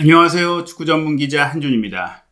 안녕하세요. 축구 전문 기자 한준입니다.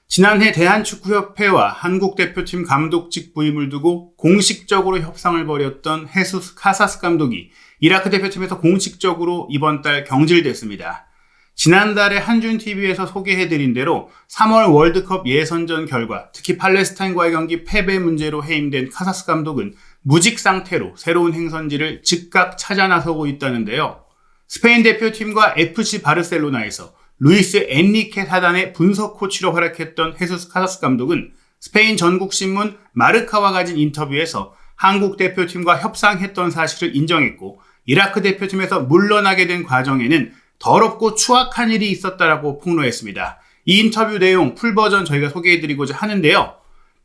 지난해 대한축구협회와 한국대표팀 감독직 부임을 두고 공식적으로 협상을 벌였던 헤수스 카사스 감독이 이라크 대표팀에서 공식적으로 이번 달 경질됐습니다. 지난달에 한준TV에서 소개해드린 대로 3월 월드컵 예선전 결과, 특히 팔레스타인과의 경기 패배 문제로 해임된 카사스 감독은 무직 상태로 새로운 행선지를 즉각 찾아 나서고 있다는데요. 스페인 대표팀과 FC 바르셀로나에서 루이스 엔리케 사단의 분석 코치로 활약했던 헤수스 카사스 감독은 스페인 전국신문 마르카와 가진 인터뷰에서 한국 대표팀과 협상했던 사실을 인정했고, 이라크 대표팀에서 물러나게 된 과정에는 더럽고 추악한 일이 있었다라고 폭로했습니다. 이 인터뷰 내용 풀버전 저희가 소개해드리고자 하는데요.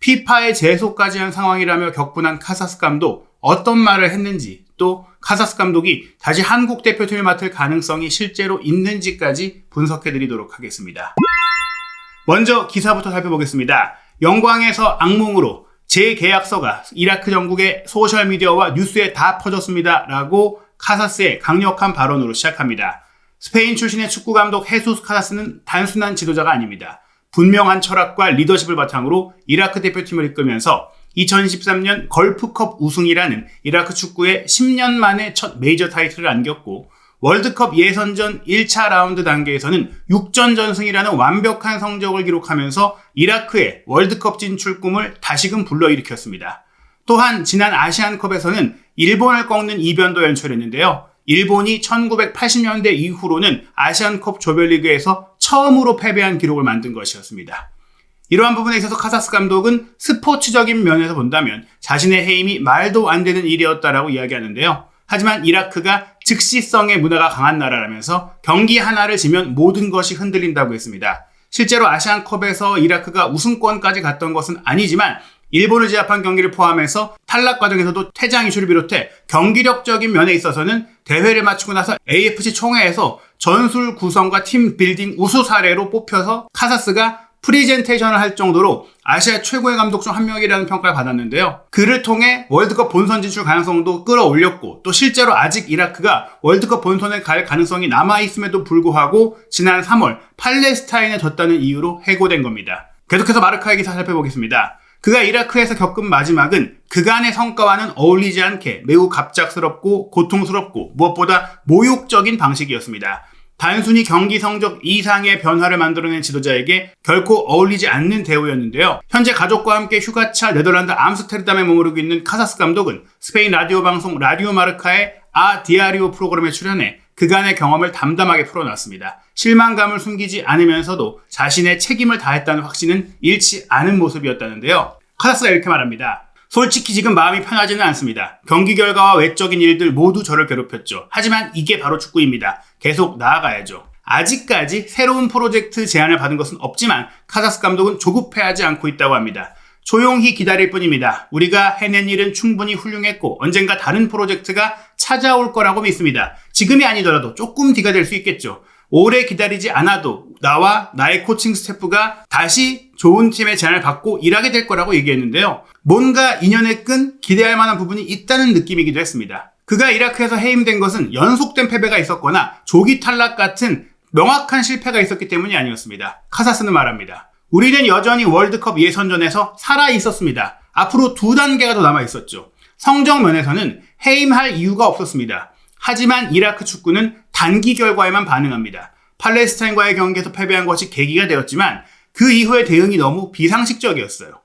피파에 제소까지 한 상황이라며 격분한 카사스 감독, 어떤 말을 했는지, 또 카사스 감독이 다시 한국 대표팀을 맡을 가능성이 실제로 있는지까지 분석해드리도록 하겠습니다. 먼저 기사부터 살펴보겠습니다. 영광에서 악몽으로 재계약서가 이라크 전국의 소셜미디어와 뉴스에 다 퍼졌습니다 라고 카사스의 강력한 발언으로 시작합니다. 스페인 출신의 축구감독 헤수스 카사스는 단순한 지도자가 아닙니다. 분명한 철학과 리더십을 바탕으로 이라크 대표팀을 이끌면서 2013년 걸프컵 우승이라는 이라크 축구의 10년 만에 첫 메이저 타이틀을 안겼고, 월드컵 예선전 1차 라운드 단계에서는 6전 전승이라는 완벽한 성적을 기록하면서 이라크의 월드컵 진출 꿈을 다시금 불러일으켰습니다. 또한 지난 아시안컵에서는 일본을 꺾는 이변도 연출했는데요. 일본이 1980년대 이후로는 아시안컵 조별리그에서 처음으로 패배한 기록을 만든 것이었습니다. 이러한 부분에 있어서 카사스 감독은 스포츠적인 면에서 본다면 자신의 해임이 말도 안 되는 일이었다라고 이야기하는데요. 하지만 이라크가 즉시성의 문화가 강한 나라라면서 경기 하나를 지면 모든 것이 흔들린다고 했습니다. 실제로 아시안컵에서 이라크가 우승권까지 갔던 것은 아니지만 일본을 제압한 경기를 포함해서 탈락 과정에서도 퇴장 이슈를 비롯해 경기력적인 면에 있어서는 대회를 마치고 나서 AFC 총회에서 전술 구성과 팀 빌딩 우수 사례로 뽑혀서 카사스가 프리젠테이션을 할 정도로 아시아 최고의 감독 중 한 명이라는 평가를 받았는데요. 그를 통해 월드컵 본선 진출 가능성도 끌어올렸고, 또 실제로 아직 이라크가 월드컵 본선에 갈 가능성이 남아있음에도 불구하고 지난 3월 팔레스타인에 졌다는 이유로 해고된 겁니다. 계속해서 마르카의 기사 살펴보겠습니다. 그가 이라크에서 겪은 마지막은 그간의 성과와는 어울리지 않게 매우 갑작스럽고 고통스럽고 무엇보다 모욕적인 방식이었습니다. 단순히 경기 성적 이상의 변화를 만들어낸 지도자에게 결코 어울리지 않는 대우였는데요. 현재 가족과 함께 휴가차 네덜란드 암스테르담에 머무르고 있는 카사스 감독은 스페인 라디오 방송 라디오 마르카의 아 디아리오 프로그램에 출연해 그간의 경험을 담담하게 풀어놨습니다. 실망감을 숨기지 않으면서도 자신의 책임을 다했다는 확신은 잃지 않은 모습이었다는데요. 카사스가 이렇게 말합니다. 솔직히 지금 마음이 편하지는 않습니다. 경기 결과와 외적인 일들 모두 저를 괴롭혔죠. 하지만 이게 바로 축구입니다. 계속 나아가야죠. 아직까지 새로운 프로젝트 제안을 받은 것은 없지만 카사스 감독은 조급해하지 않고 있다고 합니다. 조용히 기다릴 뿐입니다. 우리가 해낸 일은 충분히 훌륭했고 언젠가 다른 프로젝트가 찾아올 거라고 믿습니다. 지금이 아니더라도 조금 뒤가 될 수 있겠죠. 오래 기다리지 않아도 나와 나의 코칭 스태프가 다시 좋은 팀의 제안을 받고 일하게 될 거라고 얘기했는데요. 뭔가 인연의 끈, 기대할 만한 부분이 있다는 느낌이기도 했습니다. 그가 이라크에서 해임된 것은 연속된 패배가 있었거나 조기 탈락 같은 명확한 실패가 있었기 때문이 아니었습니다. 카사스는 말합니다. 우리는 여전히 월드컵 예선전에서 살아 있었습니다. 앞으로 2단계가 더 남아 있었죠. 성적 면에서는 해임할 이유가 없었습니다. 하지만 이라크 축구는 단기 결과에만 반응합니다. 팔레스타인과의 경기에서 패배한 것이 계기가 되었지만 그 이후의 대응이 너무 비상식적이었어요.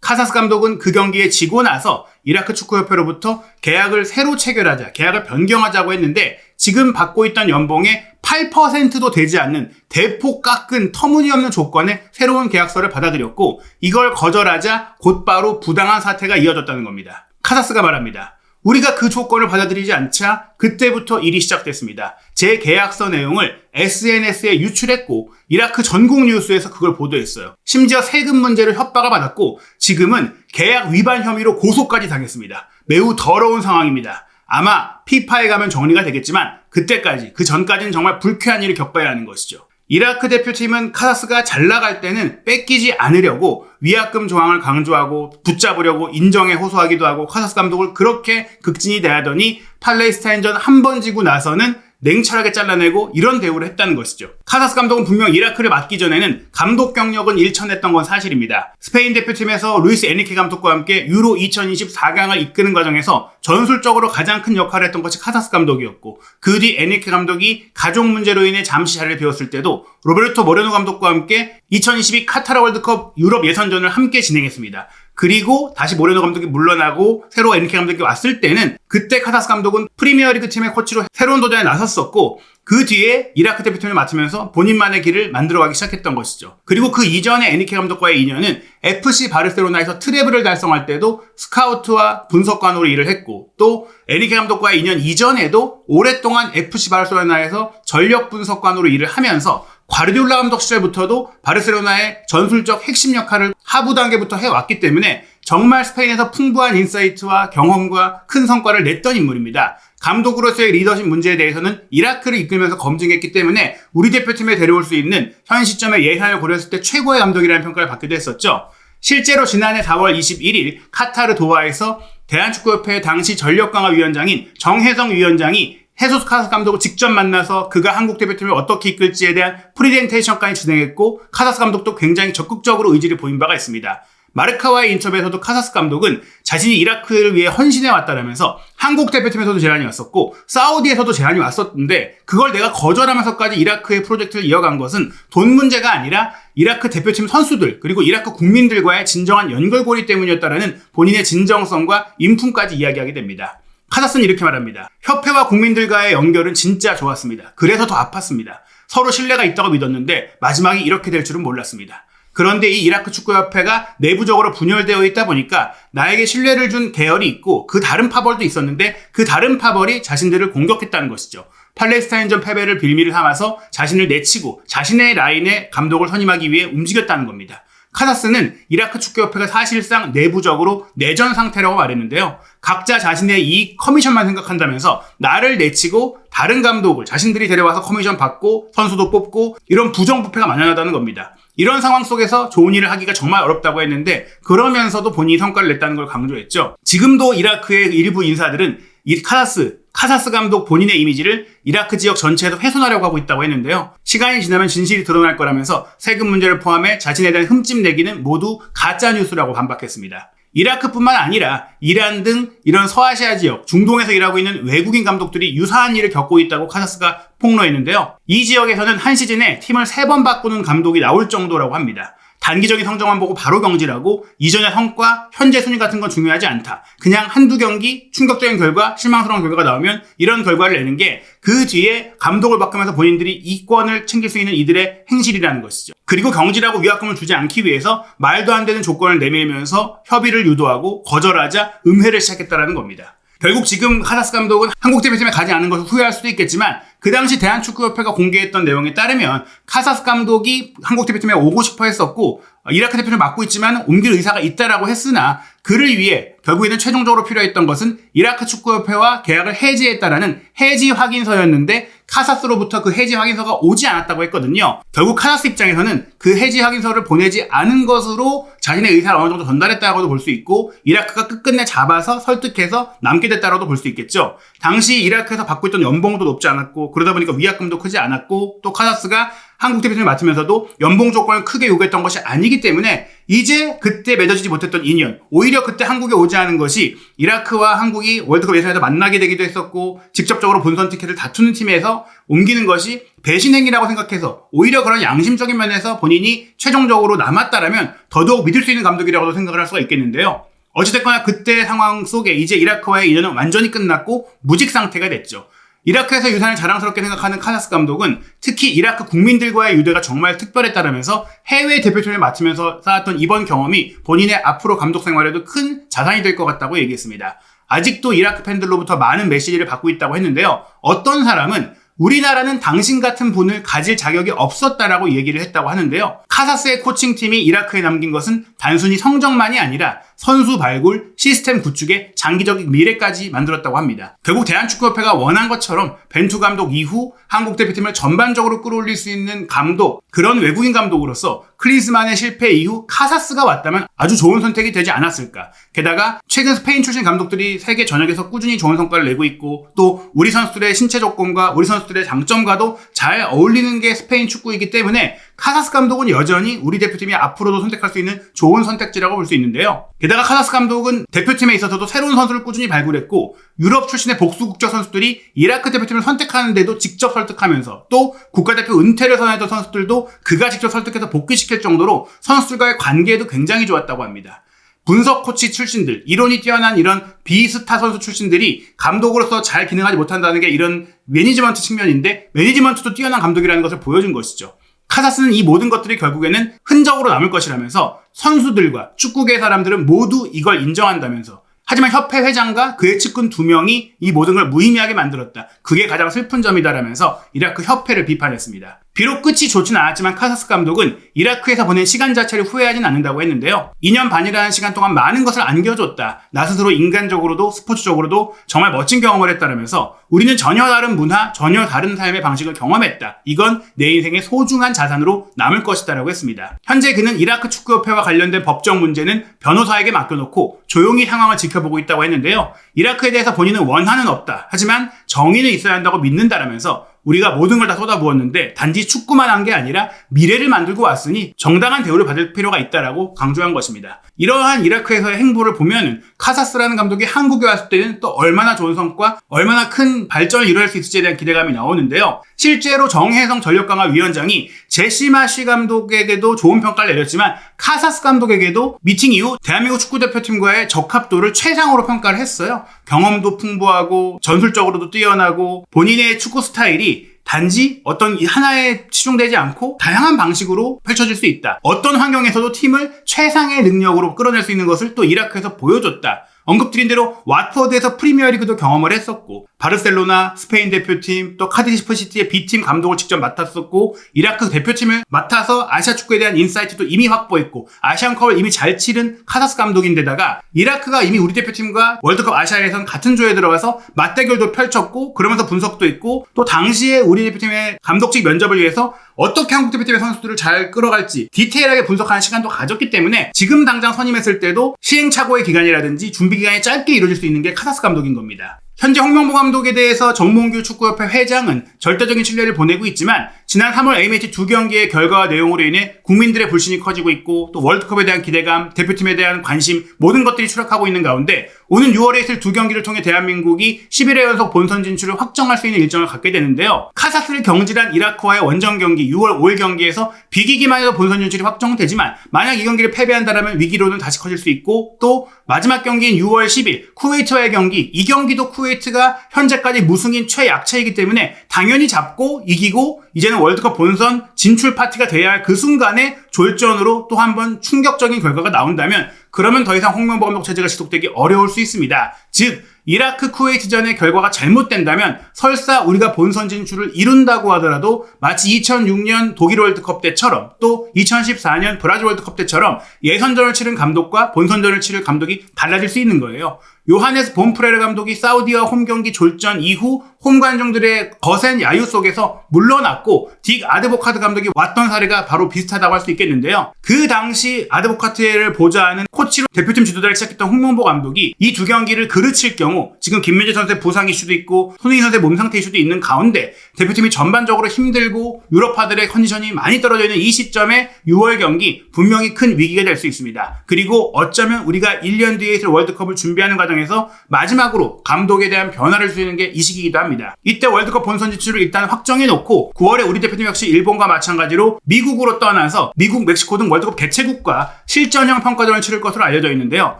카사스 감독은 그 경기에 지고 나서 이라크 축구협회로부터 계약을 새로 체결하자, 계약을 변경하자고 했는데 지금 받고 있던 연봉의 8%도 되지 않는 대폭 깎은 터무니없는 조건의 새로운 계약서를 받아들였고, 이걸 거절하자 곧바로 부당한 사태가 이어졌다는 겁니다. 카사스가 말합니다. 우리가 그 조건을 받아들이지 않자 그때부터 일이 시작됐습니다. 제 계약서 내용을 SNS에 유출했고 이라크 전국 뉴스에서 그걸 보도했어요. 심지어 세금 문제로 협박을 받았고 지금은 계약 위반 혐의로 고소까지 당했습니다. 매우 더러운 상황입니다. 아마 피파에 가면 정리가 되겠지만 그때까지, 그 전까지는 정말 불쾌한 일을 겪어야 하는 것이죠. 이라크 대표팀은 카사스가 잘 나갈 때는 뺏기지 않으려고 위약금 조항을 강조하고 붙잡으려고 인정에 호소하기도 하고 카사스 감독을 그렇게 극진히 대하더니 팔레스타인전 한 번 지고 나서는 냉철하게 잘라내고 이런 대우를 했다는 것이죠. 카사스 감독은 분명 이라크를 맡기 전에는 감독 경력은 일천했던 건 사실입니다. 스페인 대표팀에서 루이스 에니케 감독과 함께 유로 2020 4강을 이끄는 과정에서 전술적으로 가장 큰 역할을 했던 것이 카사스 감독이었고, 그 뒤 에니케 감독이 가족 문제로 인해 잠시 자리를 비웠을 때도 로베르토 모레노 감독과 함께 2022 카타르 월드컵 유럽 예선전을 함께 진행했습니다. 그리고 다시 모레노 감독이 물러나고 새로 에니케 감독이 왔을 때는 그때 카사스 감독은 프리미어리그 팀의 코치로 새로운 도전에 나섰었고, 그 뒤에 이라크 대표팀을 맡으면서 본인만의 길을 만들어가기 시작했던 것이죠. 그리고 그 이전에 에니케 감독과의 인연은 FC 바르셀로나에서 트래블을 달성할 때도 스카우트와 분석관으로 일을 했고, 또 에니케 감독과의 인연 이전에도 오랫동안 FC 바르셀로나에서 전력 분석관으로 일을 하면서 과르디올라 감독 시절부터도 바르셀로나의 전술적 핵심 역할을 하부 단계부터 해왔기 때문에 정말 스페인에서 풍부한 인사이트와 경험과 큰 성과를 냈던 인물입니다. 감독으로서의 리더십 문제에 대해서는 이라크를 이끌면서 검증했기 때문에 우리 대표팀에 데려올 수 있는 현 시점의 예산을 고려했을 때 최고의 감독이라는 평가를 받기도 했었죠. 실제로 지난해 4월 21일 카타르 도하에서 대한축구협회 당시 전력강화위원장인 정혜성 위원장이 헤수스 카사스 감독을 직접 만나서 그가 한국 대표팀을 어떻게 이끌지에 대한 프리젠테이션까지 진행했고, 카사스 감독도 굉장히 적극적으로 의지를 보인 바가 있습니다. 마르카와의 인터뷰에서도 카사스 감독은 자신이 이라크를 위해 헌신해 왔다라면서 한국 대표팀에서도 제안이 왔었고 사우디에서도 제안이 왔었는데 그걸 내가 거절하면서까지 이라크의 프로젝트를 이어간 것은 돈 문제가 아니라 이라크 대표팀 선수들 그리고 이라크 국민들과의 진정한 연결고리 때문이었다라는 본인의 진정성과 인품까지 이야기하게 됩니다. 카사스는 이렇게 말합니다. 협회와 국민들과의 연결은 진짜 좋았습니다. 그래서 더 아팠습니다. 서로 신뢰가 있다고 믿었는데 마지막이 이렇게 될 줄은 몰랐습니다. 그런데 이 이라크 축구협회가 내부적으로 분열되어 있다 보니까 나에게 신뢰를 준 계열이 있고 그 다른 파벌도 있었는데 그 다른 파벌이 자신들을 공격했다는 것이죠. 팔레스타인전 패배를 빌미를 삼아서 자신을 내치고 자신의 라인에 감독을 선임하기 위해 움직였다는 겁니다. 카사스는 이라크 축구협회가 사실상 내부적으로 내전 상태라고 말했는데요. 각자 자신의 이익 커미션만 생각한다면서 나를 내치고 다른 감독을 자신들이 데려와서 커미션 받고 선수도 뽑고 이런 부정부패가 만연하다는 겁니다. 이런 상황 속에서 좋은 일을 하기가 정말 어렵다고 했는데 그러면서도 본인이 성과를 냈다는 걸 강조했죠. 지금도 이라크의 일부 인사들은 이 카사스 감독 본인의 이미지를 이라크 지역 전체에서 훼손하려고 하고 있다고 했는데요. 시간이 지나면 진실이 드러날 거라면서 세금 문제를 포함해 자신에 대한 흠집 내기는 모두 가짜뉴스라고 반박했습니다. 이라크뿐만 아니라 이란 등 이런 서아시아 지역, 중동에서 일하고 있는 외국인 감독들이 유사한 일을 겪고 있다고 카사스가 폭로했는데요. 이 지역에서는 한 시즌에 팀을 3번 바꾸는 감독이 나올 정도라고 합니다. 단기적인 성적만 보고 바로 경질하고 이전의 성과, 현재 순위 같은 건 중요하지 않다. 그냥 한두 경기 충격적인 결과, 실망스러운 결과가 나오면 이런 결과를 내는 게 그 뒤에 감독을 바꾸면서 본인들이 이권을 챙길 수 있는 이들의 행실이라는 것이죠. 그리고 경질하고 위약금을 주지 않기 위해서 말도 안 되는 조건을 내밀면서 협의를 유도하고 거절하자 음해를 시작했다는 겁니다. 결국 지금 카사스 감독은 한국 대표팀에 가지 않은 것을 후회할 수도 있겠지만 그 당시 대한축구협회가 공개했던 내용에 따르면 카사스 감독이 한국 대표팀에 오고 싶어 했었고 이라크 대표를 맡고 있지만 옮길 의사가 있다라고 했으나 그를 위해 결국에는 최종적으로 필요했던 것은 이라크 축구협회와 계약을 해지했다라는 해지 확인서였는데 카사스로부터 그 해지 확인서가 오지 않았다고 했거든요. 결국 카사스 입장에서는 그 해지 확인서를 보내지 않은 것으로 자신의 의사를 어느 정도 전달했다고도 볼 수 있고 이라크가 끝끝내 잡아서 설득해서 남게 됐다고도 볼 수 있겠죠. 당시 이라크에서 받고 있던 연봉도 높지 않았고 그러다 보니까 위약금도 크지 않았고 또 카사스가 한국 대표팀을 맡으면서도 연봉 조건을 크게 요구했던 것이 아니기 때문에 이제 그때 맺어지지 못했던 인연, 오히려 그때 한국에 오지 않은 것이 이라크와 한국이 월드컵 예선에서 만나게 되기도 했었고 직접적으로 본선 티켓을 다투는 팀에서 옮기는 것이 배신행위라고 생각해서 오히려 그런 양심적인 면에서 본인이 최종적으로 남았다라면 더더욱 믿을 수 있는 감독이라고도 생각을 할 수가 있겠는데요. 어찌됐거나 그때 상황 속에 이제 이라크와의 인연은 완전히 끝났고 무직 상태가 됐죠. 이라크에서 유산을 자랑스럽게 생각하는 카사스 감독은 특히 이라크 국민들과의 유대가 정말 특별했다라면서 해외 대표팀을 맡으면서 쌓았던 이번 경험이 본인의 앞으로 감독 생활에도 큰 자산이 될 것 같다고 얘기했습니다. 아직도 이라크 팬들로부터 많은 메시지를 받고 있다고 했는데요. 어떤 사람은 우리나라는 당신 같은 분을 가질 자격이 없었다라고 얘기를 했다고 하는데요. 카사스의 코칭팀이 이라크에 남긴 것은 단순히 성적만이 아니라 선수 발굴, 시스템 구축에 장기적인 미래까지 만들었다고 합니다. 결국 대한축구협회가 원한 것처럼 벤투 감독 이후 한국 대표팀을 전반적으로 끌어올릴 수 있는 감독, 그런 외국인 감독으로서 클린스만의 실패 이후 카사스가 왔다면 아주 좋은 선택이 되지 않았을까. 게다가 최근 스페인 출신 감독들이 세계 전역에서 꾸준히 좋은 성과를 내고 있고, 또 우리 선수들의 신체 조건과 우리 선수들의 장점과도 잘 어울리는 게 스페인 축구이기 때문에 카사스 감독은 여전히 우리 대표팀이 앞으로도 선택할 수 있는 좋은 선택지라고 볼 수 있는데요. 게다가 카사스 감독은 대표팀에 있어서도 새로운 선수를 꾸준히 발굴했고, 유럽 출신의 복수 국적 선수들이 이라크 대표팀을 선택하는데도 직접 설득하면서, 또 국가대표 은퇴를 선언했던 선수들도 그가 직접 설득해서 복귀시킬 정도로 선수들과의 관계도 굉장히 좋았다고 합니다. 분석 코치 출신들, 이론이 뛰어난 이런 비스타 선수 출신들이 감독으로서 잘 기능하지 못한다는 게 이런 매니지먼트 측면인데, 매니지먼트도 뛰어난 감독이라는 것을 보여준 것이죠. 카사스는 이 모든 것들이 결국에는 흔적으로 남을 것이라면서 선수들과 축구계 사람들은 모두 이걸 인정한다면서, 하지만 협회 회장과 그의 측근 2명이 이 모든 걸 무의미하게 만들었다. 그게 가장 슬픈 점이다라면서 이라크 협회를 비판했습니다. 비록 끝이 좋진 않았지만 카사스 감독은 이라크에서 보낸 시간 자체를 후회하진 않는다고 했는데요. 2년 반이라는 시간 동안 많은 것을 안겨줬다. 나 스스로 인간적으로도 스포츠적으로도 정말 멋진 경험을 했다라면서 우리는 전혀 다른 문화, 전혀 다른 삶의 방식을 경험했다. 이건 내 인생의 소중한 자산으로 남을 것이다라고 했습니다. 현재 그는 이라크 축구협회와 관련된 법적 문제는 변호사에게 맡겨놓고 조용히 상황을 지켜보고 있다고 했는데요. 이라크에 대해서 본인은 원한은 없다. 하지만 정의는 있어야 한다고 믿는다라면서 우리가 모든 걸 다 쏟아부었는데 단지 축구만 한 게 아니라 미래를 만들고 왔으니 정당한 대우를 받을 필요가 있다라고 강조한 것입니다. 이러한 이라크에서의 행보를 보면 카사스라는 감독이 한국에 왔을 때는 또 얼마나 좋은 성과, 얼마나 큰 발전을 이뤄낼 수 있을지에 대한 기대감이 나오는데요. 실제로 정혜성 전력강화위원장이 제시마시 감독에게도 좋은 평가를 내렸지만 카사스 감독에게도 미팅 이후 대한민국 축구대표팀과의 적합도를 최상으로 평가를 했어요. 경험도 풍부하고 전술적으로도 뛰어나고 본인의 축구 스타일이 단지 어떤 하나에 치중되지 않고 다양한 방식으로 펼쳐질 수 있다. 어떤 환경에서도 팀을 최상의 능력으로 끌어낼 수 있는 것을 또 이라크에서 보여줬다. 언급드린 대로 왓포드에서 프리미어리그도 경험을 했었고, 바르셀로나, 스페인 대표팀, 또 카디프 시티의 B팀 감독을 직접 맡았었고, 이라크 대표팀을 맡아서 아시아 축구에 대한 인사이트도 이미 확보했고, 아시안컵을 이미 잘 치른 카사스 감독인데다가 이라크가 이미 우리 대표팀과 월드컵 아시아 예선 같은 조에 들어가서 맞대결도 펼쳤고, 그러면서 분석도 있고, 또 당시에 우리 대표팀의 감독직 면접을 위해서 어떻게 한국 대표팀의 선수들을 잘 끌어갈지 디테일하게 분석하는 시간도 가졌기 때문에 지금 당장 선임했을 때도 시행착오의 기간이라든지 준비 기간이 짧게 이루어질 수 있는 게 카사스 감독인 겁니다. 현재 홍명보 감독에 대해서 정몽규 축구협회 회장은 절대적인 신뢰를 보내고 있지만 지난 3월 A매치 2경기의 결과와 내용으로 인해 국민들의 불신이 커지고 있고, 또 월드컵에 대한 기대감, 대표팀에 대한 관심, 모든 것들이 추락하고 있는 가운데 오는 6월에 있을 2경기를 통해 대한민국이 11회 연속 본선 진출을 확정할 수 있는 일정을 갖게 되는데요. 카사스를 경질한 이라크와의 원정 경기 6월 5일 경기에서 비기기만 해도 본선 진출이 확정되지만 만약 이 경기를 패배한다면 위기로는 다시 커질 수 있고, 또 마지막 경기인 6월 10일 쿠웨이트와의 경기, 이 경기도 쿠웨이트가 현재까지 무승인 최약체이기 때문에 당연히 잡고 이기고 이제는 월드컵 본선 진출 파티가 돼야 할 그 순간에 졸전으로 또 한 번 충격적인 결과가 나온다면 그러면 더 이상 홍명보 감독 체제가 지속되기 어려울 수 있습니다. 즉 이라크 쿠웨이트전의 결과가 잘못된다면 설사 우리가 본선 진출을 이룬다고 하더라도 마치 2006년 독일 월드컵 때처럼 또 2014년 브라질 월드컵 때처럼 예선전을 치른 감독과 본선전을 치를 감독이 달라질 수 있는 거예요. 요하네스 본프레르 감독이 사우디와 홈경기 졸전 이후 홈 관중들의 거센 야유 속에서 물러났고 딕 아드보카트 감독이 왔던 사례가 바로 비슷하다고 할 수 있겠는데요. 그 당시 아드보카트를 보좌하는 코치로 대표팀 지도자를 시작했던 홍명보 감독이 이 2경기를 그르칠 경우 지금 김민재 선수의 부상 이슈도 있고 손흥민 선수의 몸 상태 이슈도 있는 가운데 대표팀이 전반적으로 힘들고 유럽파들의 컨디션이 많이 떨어져 있는 이 시점에 6월 경기 분명히 큰 위기가 될 수 있습니다. 그리고 어쩌면 우리가 1년 뒤에 있을 월드컵을 준비하는 과정에서 마지막으로 감독에 대한 변화를 줄 수 있는 게 이 시기이기도 합니다. 이때 월드컵 본선 진출을 일단 확정해놓고 9월에 우리 대표팀 역시 일본과 마찬가지로 미국으로 떠나서 미국, 멕시코 등 월드컵 개최국과 실전형 평가전을 치를 것으로 알려져 있는데요.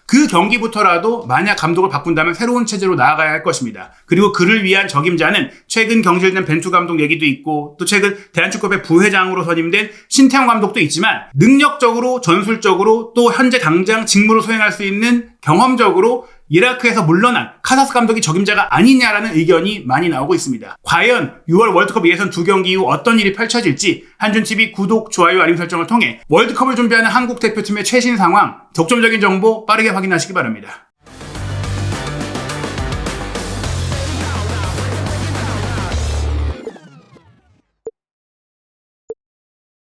그 경기부터라도 만약 감독을 바꾼다면 새로운 체제로 나아가야 할 것입니다. 그리고 그를 위한 적임자는 최근 경질된 벤투 감독 얘기도 있고, 또 최근 대한축구협회 부회장으로 선임된 신태용 감독도 있지만 능력적으로, 전술적으로, 또 현재 당장 직무를 수행할 수 있는 경험적으로 이라크에서 물러난 카사스 감독이 적임자가 아니냐라는 의견이 많이 나오고 있습니다. 과연 6월 월드컵 예선 2경기 이후 어떤 일이 펼쳐질지 한준TV 구독, 좋아요, 알림 설정을 통해 월드컵을 준비하는 한국 대표팀의 최신 상황, 독점적인 정보 빠르게 확인하시기 바랍니다.